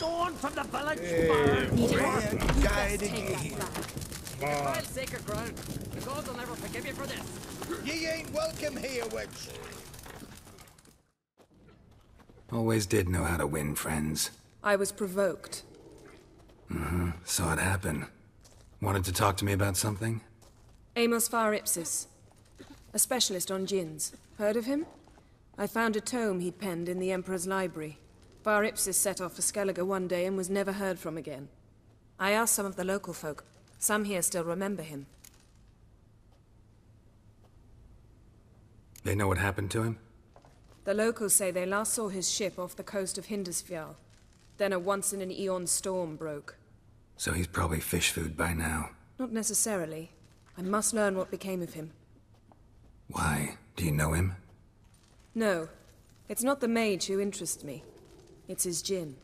known from the village. Need help. You best take that flag. Well, sacred ground. The gods will never forgive you for this. Ye ain't welcome here, witch. Always did know how to win friends. I was provoked. Saw it happen. Wanted to talk to me about something? Amos Ipsis, a specialist on jinns. Heard of him? I found a tome he'd penned in the Emperor's library. Ipsis set off for Skellige one day and was never heard from again. I asked some of the local folk. Some here still remember him. They know what happened to him? The locals say they last saw his ship off the coast of Hindisfjall. Then a once-in-an-eon storm broke. So he's probably fish food by now. Not necessarily. I must learn what became of him. Why? Do you know him? No. It's not the mage who interests me. It's his jinn.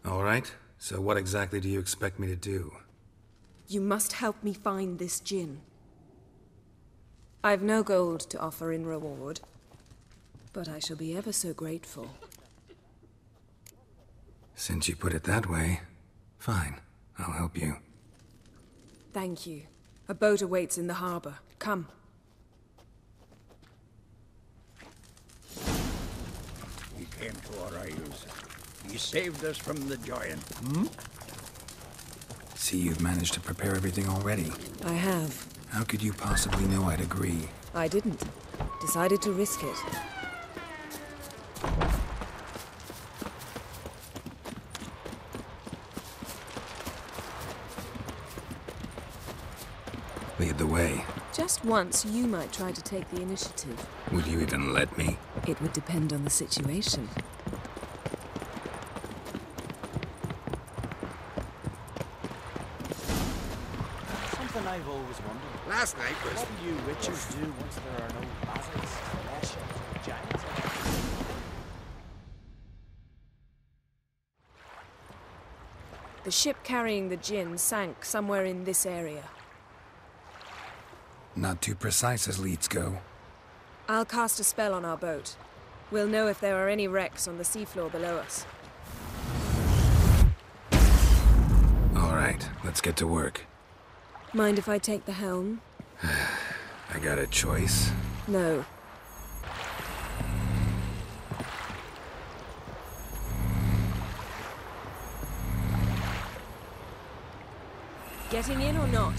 All right. So what exactly do you expect me to do? You must help me find this jinn. I've no gold to offer in reward, but I shall be ever so grateful. Since you put it that way, fine. I'll help you. Thank you. A boat awaits in the harbor. Come. You came to our aid. You saved us from the giant. See, you've managed to prepare everything already. I have. How could you possibly know I'd agree? I didn't. Decided to risk it. Lead the way. Just once, you might try to take the initiative. Would you even let me? It would depend on the situation. Something I've always wondered. Last night was... What do you witches do once there are no basilics, flesh, or giants? The ship carrying the jinn sank somewhere in this area. Not too precise as leads go. I'll cast a spell on our boat. We'll know if there are any wrecks on the seafloor below us. All right, let's get to work. Mind if I take the helm? I got a choice. No. Getting in or not?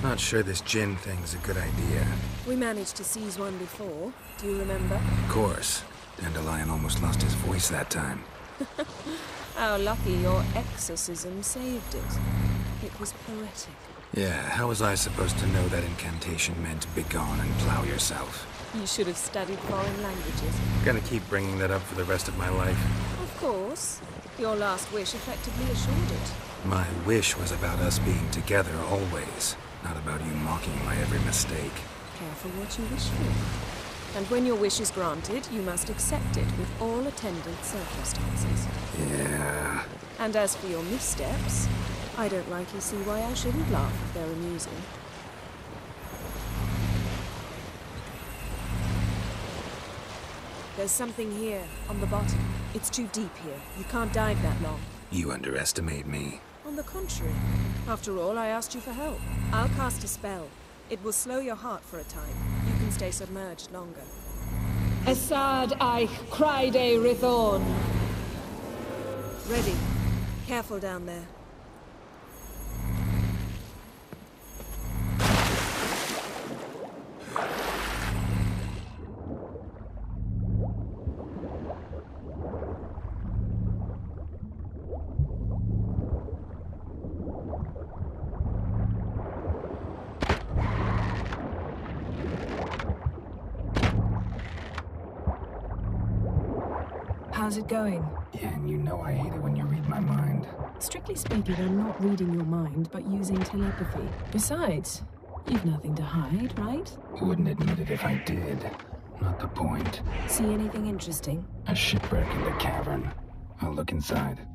Not sure this jinn thing's a good idea. We managed to seize one before. Do you remember? Of course. Dandelion almost lost his voice that time. How lucky your exorcism saved it. It was poetic. Yeah, how was I supposed to know that incantation meant begone and plow yourself? You should have studied foreign languages. Gonna keep bringing that up for the rest of my life. Of course. Your last wish effectively assured it. My wish was about us being together always, not about you mocking my every mistake. Careful what you wish for. And when your wish is granted, you must accept it with all attendant circumstances. Yeah. And as for your missteps, I don't rightly see why I shouldn't laugh if they're amusing. There's something here, on the bottom. It's too deep here. You can't dive that long. You underestimate me. On the contrary. After all, I asked you for help. I'll cast a spell. It will slow your heart for a time. You can stay submerged longer. Assad Eich Cryde Rithorn. Ready. Careful down there. How's it going? Yeah, and you know I hate it when you read my mind. Strictly speaking, I'm not reading your mind, but using telepathy. Besides, You've nothing to hide, right? Wouldn't admit it if I did. Not the point. See anything interesting? A shipwreck in the cavern. I'll look inside.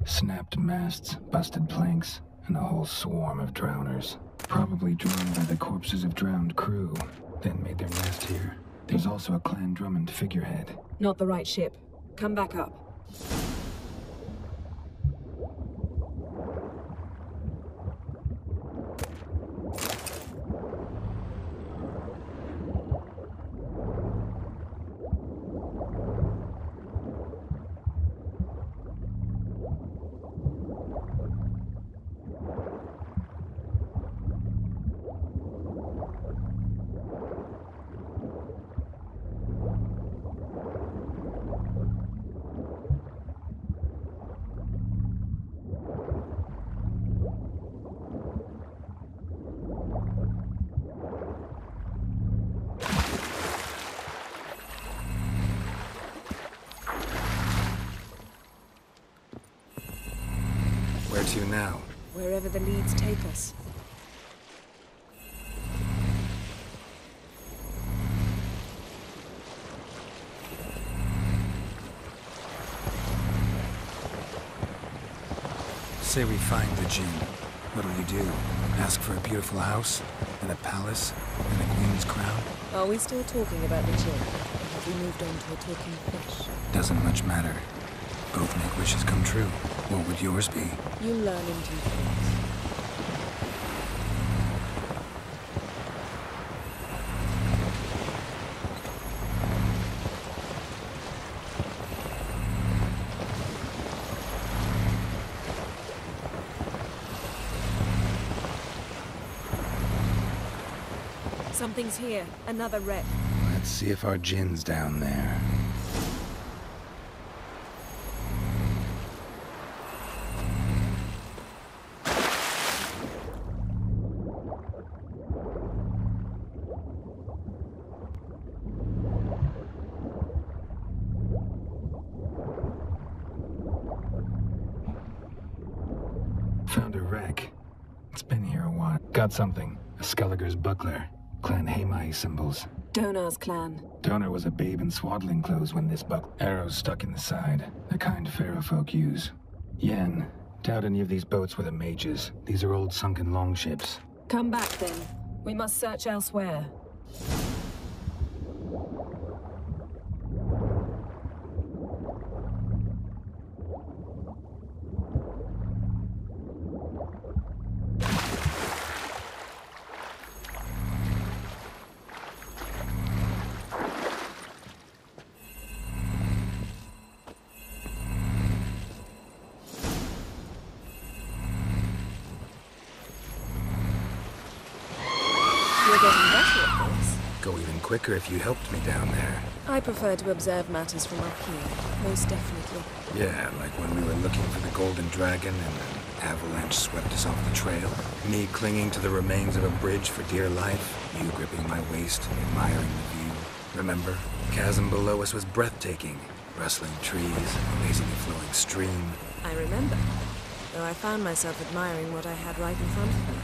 Snapped masts, busted planks, and a whole swarm of drowners. Probably drawn by the corpses of drowned crew, then made their nest here. There's also a Clan Drummond figurehead. Not the right ship. Come back up. Where to now? Wherever the leads take us. Say we find the jinn. What'll you do? Ask for a beautiful house? And a palace? And a queen's crown? Are we still talking about the jinn? Or have we moved on to a talking fish? Doesn't much matter. Both make wishes come true. What would yours be? You learn in due course. Something's here. Another wreck. Let's see if our jinn's down there. Found a wreck. It's been here a while. Got something. A Skellige's buckler. Clan Hamai symbols. Donar's clan. Donar was a babe in swaddling clothes when this arrows stuck in the side. The kind pharaoh folk use. Yen. Doubt any of these boats were the mages. These are old sunken longships. Come back then. We must search elsewhere. You're getting better at this. Go even quicker if you helped me down there. I prefer to observe matters from up here, most definitely. Yeah, like when we were looking for the golden dragon and an avalanche swept us off the trail. Me clinging to the remains of a bridge for dear life. You gripping my waist, admiring the view. Remember? The chasm below us was breathtaking. Rustling trees, amazingly flowing stream. I remember, though I found myself admiring what I had right in front of me.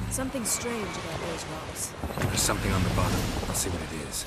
Something strange about those rocks. There's something on the bottom. I'll see what it is.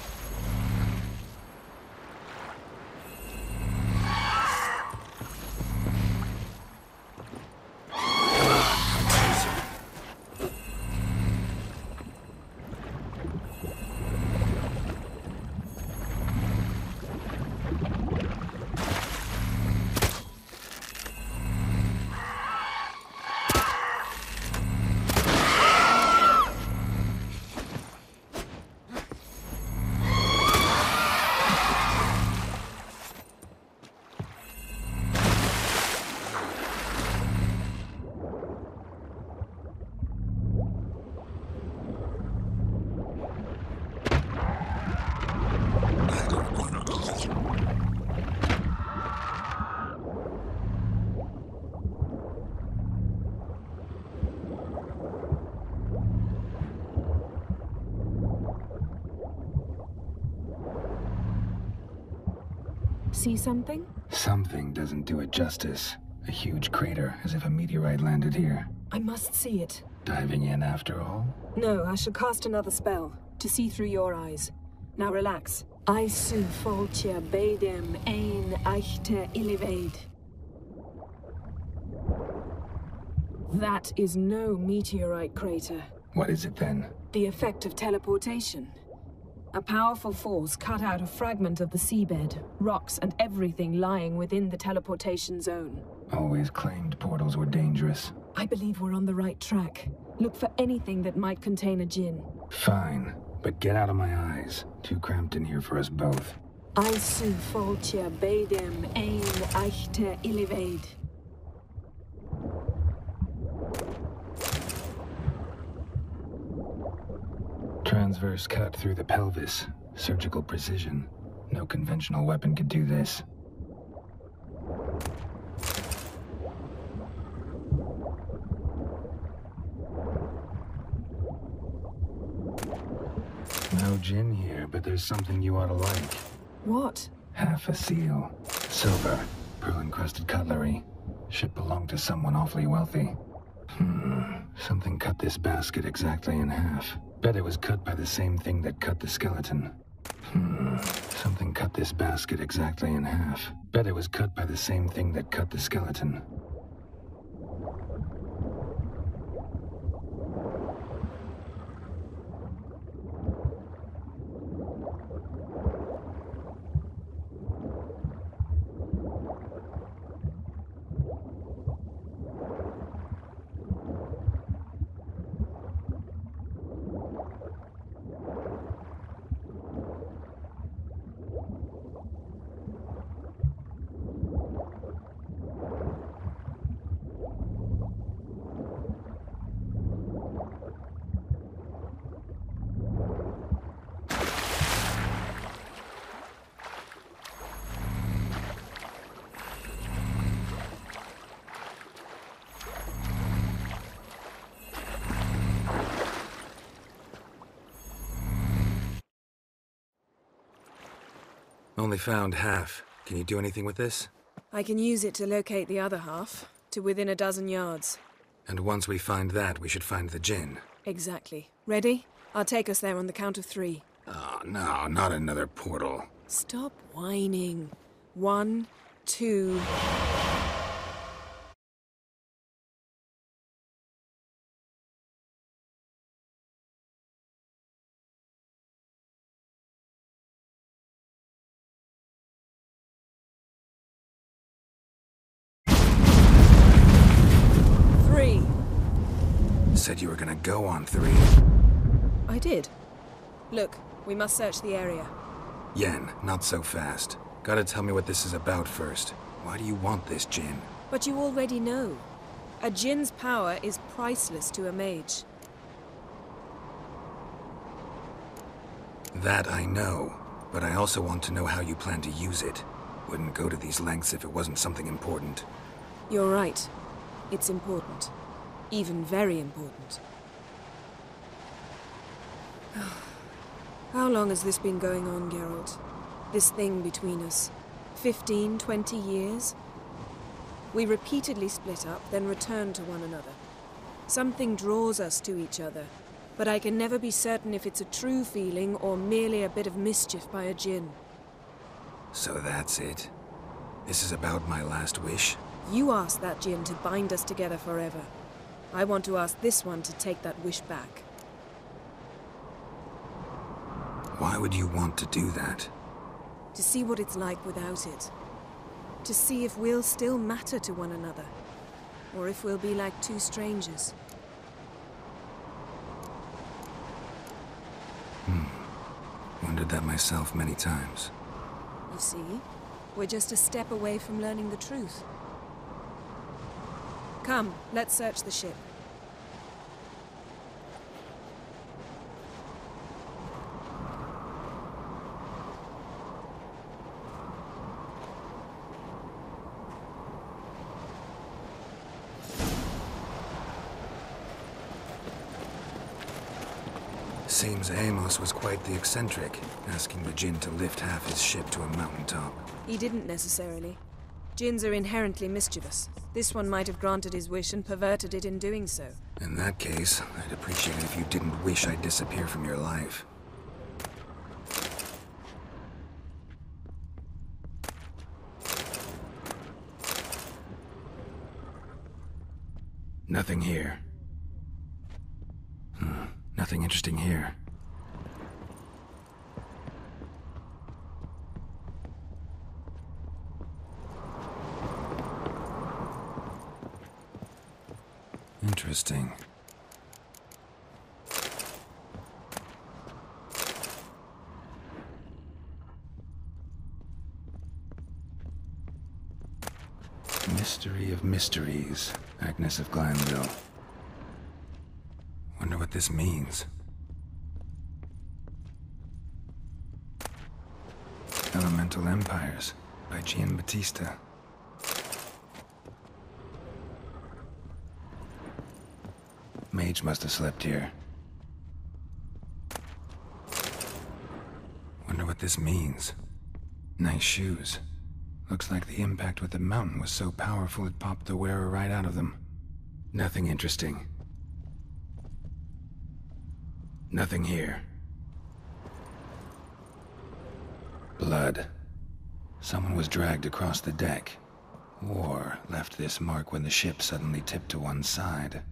See something? Something doesn't do it justice. A huge crater, as if a meteorite landed here. I must see it. Diving in after all? No, I shall cast another spell, to see through your eyes. Now relax. Aisu foltia bedem ein eichte illivaid. That is no meteorite crater. What is it then? The effect of teleportation. A powerful force cut out a fragment of the seabed, rocks and everything lying within the teleportation zone. Always claimed portals were dangerous. I believe we're on the right track. Look for anything that might contain a jinn. Fine, but get out of my eyes. Too cramped in here for us both. Aisu foltia bedem ein eichte illivaid. Transverse cut through the pelvis. Surgical precision. No conventional weapon could do this. No jinn here, but there's something you ought to like. What? Half a seal. Silver. Pearl-encrusted cutlery. Should belong to someone awfully wealthy. Something cut this basket exactly in half. Bet it was cut by the same thing that cut the skeleton. Something cut this basket exactly in half. Bet it was cut by the same thing that cut the skeleton. Only found half. Can you do anything with this? I can use it to locate the other half, to within a dozen yards. And once we find that, we should find the jinn. Exactly. Ready? I'll take us there on the count of 3. Oh, no, not another portal. Stop whining. 1, 2... Said you were gonna go on 3. I did. Look, we must search the area. Yen, not so fast. Gotta tell me what this is about first. Why do you want this jinn? But you already know. A jinn's power is priceless to a mage. That I know, but I also want to know how you plan to use it. Wouldn't go to these lengths if it wasn't something important. You're right. It's important. Even very important. How long has this been going on, Geralt? This thing between us? 15, 20 years? We repeatedly split up, then return to one another. Something draws us to each other, but I can never be certain if it's a true feeling or merely a bit of mischief by a jinn. So that's it? This is about my last wish? You asked that jinn to bind us together forever. I want to ask this one to take that wish back. Why would you want to do that? To see what it's like without it. To see if we'll still matter to one another. Or if we'll be like two strangers. Wondered that myself many times. You see, we're just a step away from learning the truth. Come, let's search the ship. Seems Amos was quite the eccentric, asking the jinn to lift half his ship to a mountaintop. He didn't necessarily. Jinns are inherently mischievous. This one might have granted his wish and perverted it in doing so. In that case, I'd appreciate it if you didn't wish I'd disappear from your life. Nothing here. Nothing interesting here. Interesting. Mystery of mysteries, Agnes of Glanville. Wonder what this means. Elemental Empires by Giambattista. Mage must have slept here. Wonder what this means. Nice shoes. Looks like the impact with the mountain was so powerful it popped the wearer right out of them. Nothing interesting. Nothing here. Blood. Someone was dragged across the deck. Or left this mark when the ship suddenly tipped to one side.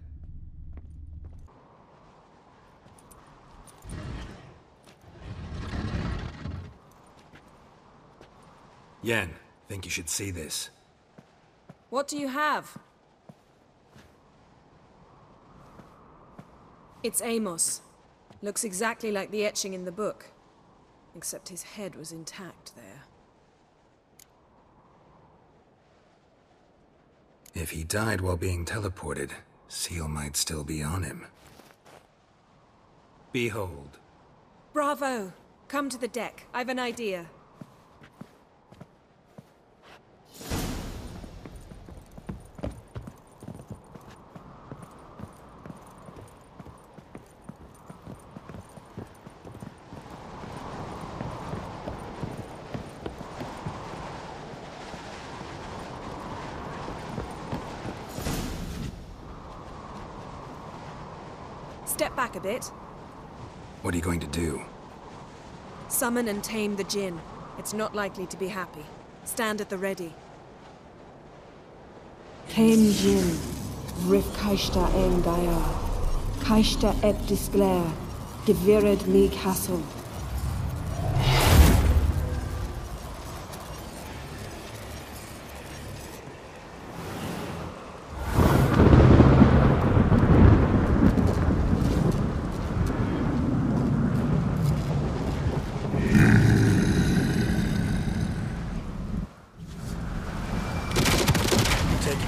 Yen, think you should see this. What do you have? It's Amos. Looks exactly like the etching in the book. Except his head was intact there. If he died while being teleported, Seal might still be on him. Behold. Bravo! Come to the deck. I've an idea. Step back a bit. What are you going to do? Summon and tame the jinn. It's not likely to be happy. Stand at the ready. Tame jinn, rif kaishta en gaia, kaishta et disglair, gevired me castle.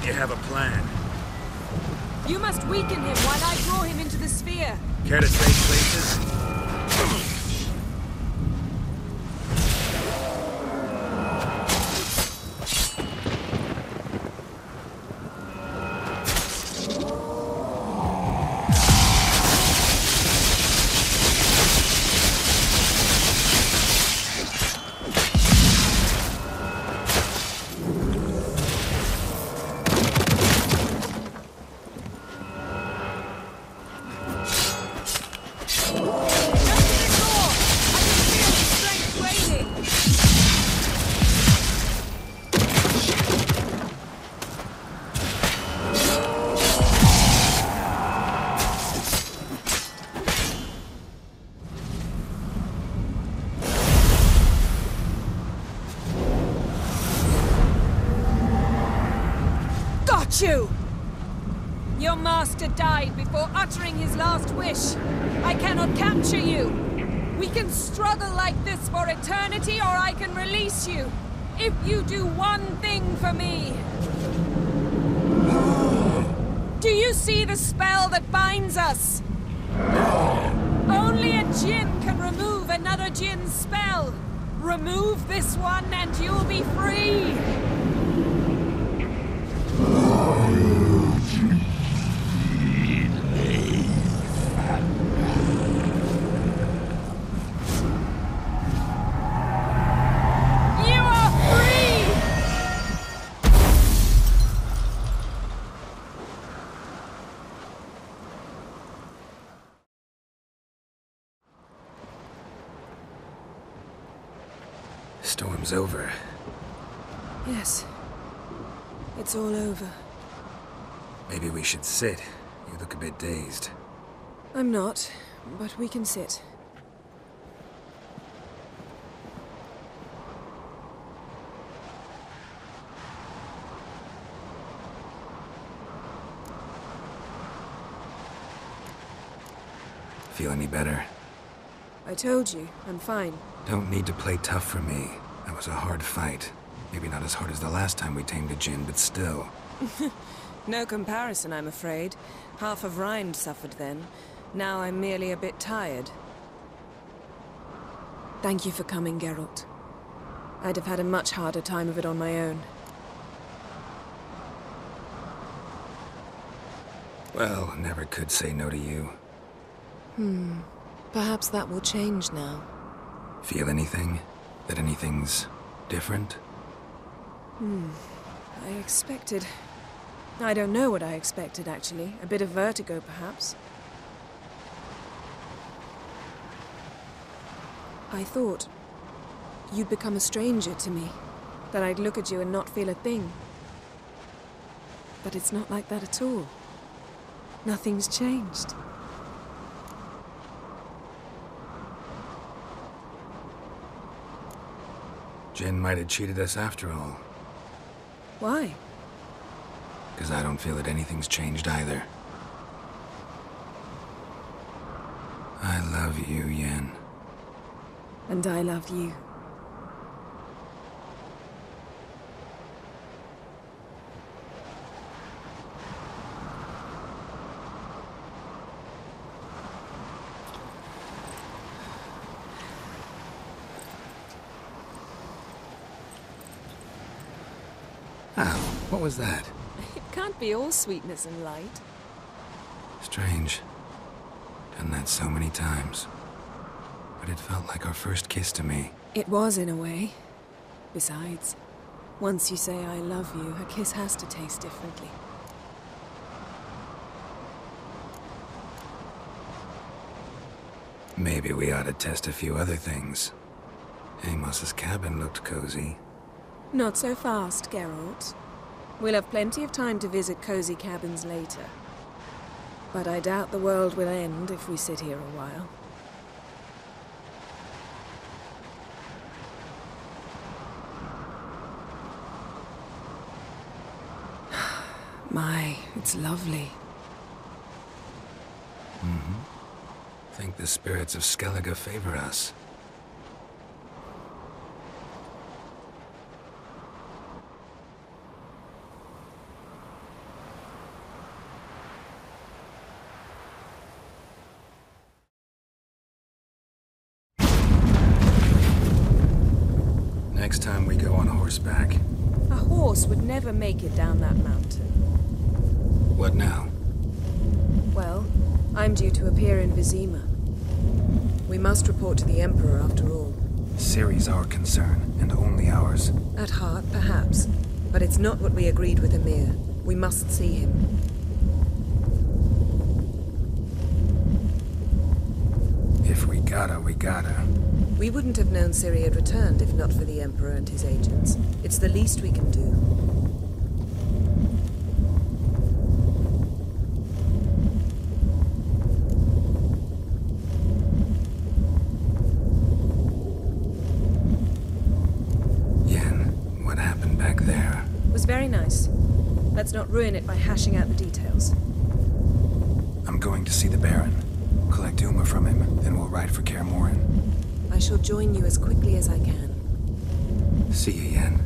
You have a plan. You must weaken him while I draw him into the sphere. Care to trade places? You! Your master died before uttering his last wish. I cannot capture you. We can struggle like this for eternity, or I can release you. If you do one thing for me. Do you see the spell that binds us? Only a jinn can remove another jinn's spell. Remove this one and you'll be free. You are free! time's over. Yes. It's all over. Maybe we should sit. You look a bit dazed. I'm not, but we can sit. Feel any better? I told you, I'm fine. Don't need to play tough for me. That was a hard fight. Maybe not as hard as the last time we tamed a jinn, but still. No comparison, I'm afraid. Half of Rind suffered then. Now I'm merely a bit tired. Thank you for coming, Geralt. I'd have had a much harder time of it on my own. Well, never could say no to you. Perhaps that will change now. Feel anything? That anything's different? I expected... I don't know what I expected, actually. A bit of vertigo, perhaps. I thought you'd become a stranger to me. That I'd look at you and not feel a thing. But it's not like that at all. Nothing's changed. Jinn might have cheated us after all. Why? Because I don't feel that anything's changed either. I love you, Yen. And I love you. Ow, what was that? It can't be all sweetness and light. Strange. Done that so many times. But it felt like our first kiss to me. It was, in a way. Besides, once you say I love you, a kiss has to taste differently. Maybe we ought to test a few other things. Amos's cabin looked cozy. Not so fast, Geralt. We'll have plenty of time to visit cozy cabins later. But I doubt the world will end if we sit here a while. My, it's lovely. Think the spirits of Skellige favor us. Next time we go on horseback. A horse would never make it down that mountain. What now? Well, I'm due to appear in Vizima. We must report to the Emperor after all. Ciri's our concern, and only ours. At heart, perhaps. But it's not what we agreed with Emir. We must see him. If we gotta, we gotta. We wouldn't have known Ciri had returned if not for the Emperor and his agents. It's the least we can do. Yen, what happened back there? It was very nice. Let's not ruin it by hashing out the details. I'm going to see the Baron. Collect Uma from him, then we'll ride for Kaer Morhen. I shall join you as quickly as I can. See you, Yen.